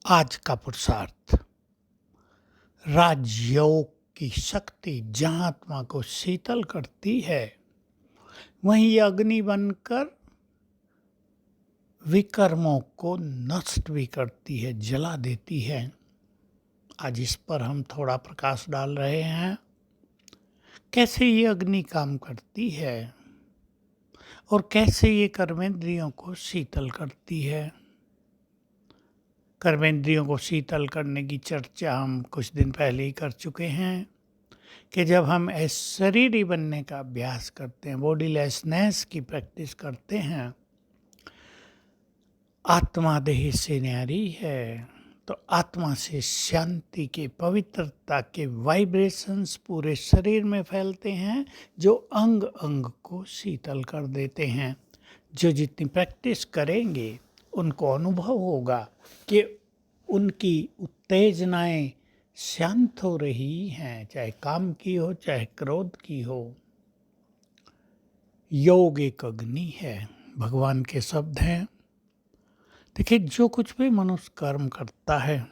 आज का पुरुषार्थ। राजयोग की शक्ति जहाँ आत्मा को शीतल करती है, वहीं अग्नि बनकर विकर्मों को नष्ट भी करती है, जला देती है। आज इस पर हम थोड़ा प्रकाश डाल रहे हैं, कैसे ये अग्नि काम करती है और कैसे ये कर्मेंद्रियों को शीतल करती है। कर्मेंद्रियों को शीतल करने की चर्चा हम कुछ दिन पहले ही कर चुके हैं कि जब हम शरीरी बनने का अभ्यास करते हैं, बॉडीलेसनेस की प्रैक्टिस करते हैं, आत्मा देह से न्यारी है, तो आत्मा से शांति के, पवित्रता के वाइब्रेशंस पूरे शरीर में फैलते हैं, जो अंग अंग को शीतल कर देते हैं। जो जितनी प्रैक्टिस करेंगे उनको अनुभव होगा कि उनकी उत्तेजनाएं शांत हो रही हैं, चाहे काम की हो चाहे क्रोध की हो। योग एक अग्नि है, भगवान के शब्द हैं। देखिए, जो कुछ भी मनुष्य कर्म करता है,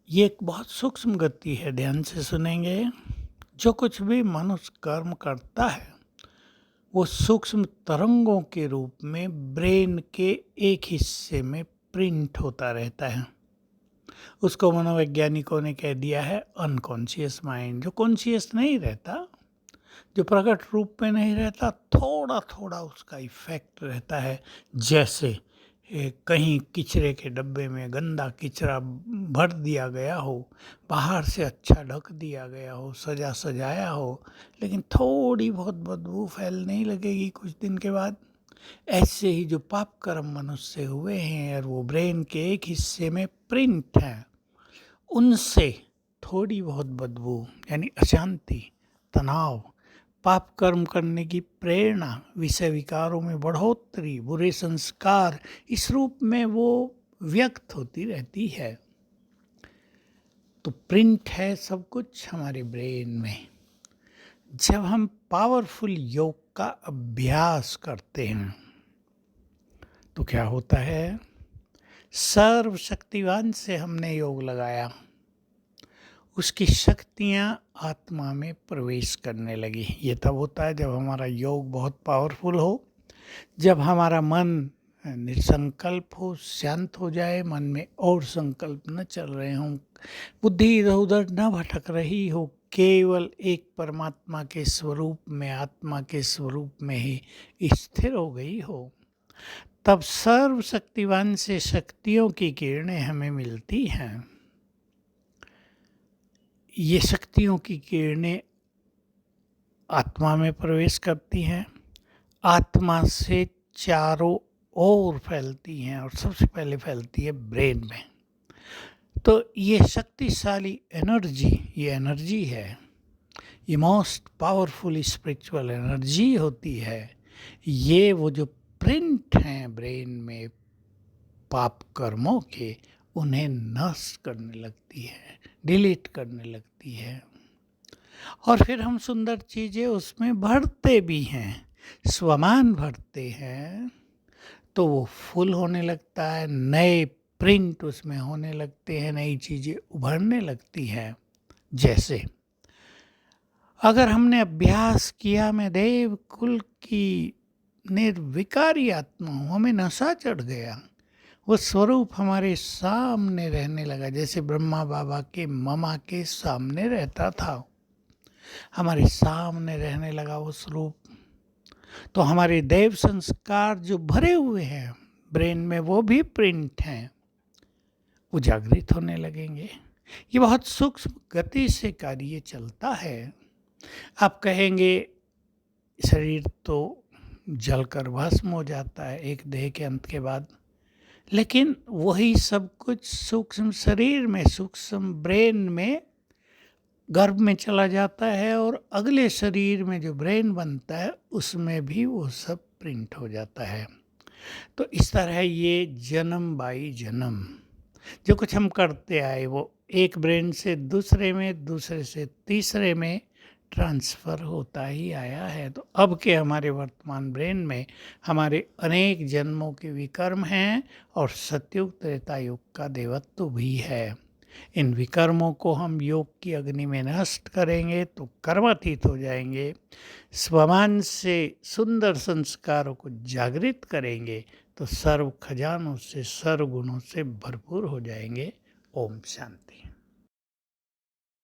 ये एक बहुत सूक्ष्म गति है, ध्यान से सुनेंगे। जो कुछ भी मनुष्य कर्म करता है, वो सूक्ष्म तरंगों के रूप में ब्रेन के एक हिस्से में प्रिंट होता रहता है। उसको मनोवैज्ञानिकों ने कह दिया है अनकॉन्शियस माइंड। जो कॉन्शियस नहीं रहता, जो प्रकट रूप में नहीं रहता, थोड़ा थोड़ा उसका इफेक्ट रहता है। जैसे कहीं किचरे के डब्बे में गंदा किचरा भर दिया गया हो, बाहर से अच्छा ढक दिया गया हो, सजाया हो, लेकिन थोड़ी बहुत बदबू फैलने लगेगी कुछ दिन के बाद। ऐसे ही जो पाप कर्म मनुष्य से हुए हैं और वो ब्रेन के एक हिस्से में प्रिंट है, उनसे थोड़ी बहुत बदबू यानी अशांति, तनाव, पाप कर्म करने की प्रेरणा, विषय विकारों में बढ़ोतरी, बुरे संस्कार, इस रूप में वो व्यक्त होती रहती है। तो प्रिंट है सब कुछ हमारे ब्रेन में। जब हम पावरफुल योग का अभ्यास करते हैं तो क्या होता है, सर्वशक्तिवान से हमने योग लगाया, उसकी शक्तियाँ आत्मा में प्रवेश करने लगी। ये तब होता है जब हमारा योग बहुत पावरफुल हो, जब हमारा मन निसंकल्प हो, शांत हो जाए, मन में और संकल्प न चल रहे हों, बुद्धि इधर उधर न भटक रही हो, केवल एक परमात्मा के स्वरूप में, आत्मा के स्वरूप में ही स्थिर हो गई हो, तब सर्वशक्तिवान से शक्तियों की किरणें हमें मिलती हैं। ये शक्तियों की किरणें आत्मा में प्रवेश करती हैं, आत्मा से चारों ओर फैलती हैं और सबसे पहले फैलती है ब्रेन में। तो ये शक्तिशाली एनर्जी, ये एनर्जी है, ये मोस्ट पावरफुल स्पिरिचुअल एनर्जी होती है। ये वो जो प्रिंट हैं ब्रेन में पाप कर्मों के, उन्हें नष्ट करने लगती है, डिलीट करने लगती है। और फिर हम सुंदर चीज़ें उसमें भरते भी हैं, स्वमान भरते हैं, तो वो फुल होने लगता है, नए प्रिंट उसमें होने लगते हैं, नई चीज़ें उभरने लगती हैं। जैसे अगर हमने अभ्यास किया, मैं देव कुल की निर्विकारी आत्मा हूँ, हमें नशा चढ़ गया, वो स्वरूप हमारे सामने रहने लगा, जैसे ब्रह्मा बाबा के ममा के सामने रहता था, हमारे सामने रहने लगा वो स्वरूप। तो हमारे देव संस्कार जो भरे हुए हैं ब्रेन में, वो भी प्रिंट हैं, वो जागृत होने लगेंगे। ये बहुत सूक्ष्म गति से कार्य चलता है। आप कहेंगे शरीर तो जलकर भस्म हो जाता है एक देह के अंत के बाद, लेकिन वही सब कुछ सूक्ष्म शरीर में, सूक्ष्म ब्रेन में, गर्भ में चला जाता है, और अगले शरीर में जो ब्रेन बनता है उसमें भी वो सब प्रिंट हो जाता है। तो इस तरह ये जन्म बाई जन्म जो कुछ हम करते आए, वो एक ब्रेन से दूसरे में, दूसरे से तीसरे में ट्रांसफ़र होता ही आया है। तो अब के हमारे वर्तमान ब्रेन में हमारे अनेक जन्मों के विकर्म हैं और सतयुग त्रेता युग का देवत्व भी है। इन विकर्मों को हम योग की अग्नि में नष्ट करेंगे तो कर्मातीत हो जाएंगे। स्वमान से सुंदर संस्कारों को जागृत करेंगे तो सर्व खजानों से सर्व गुणों से भरपूर हो जाएंगे। ओम शांति।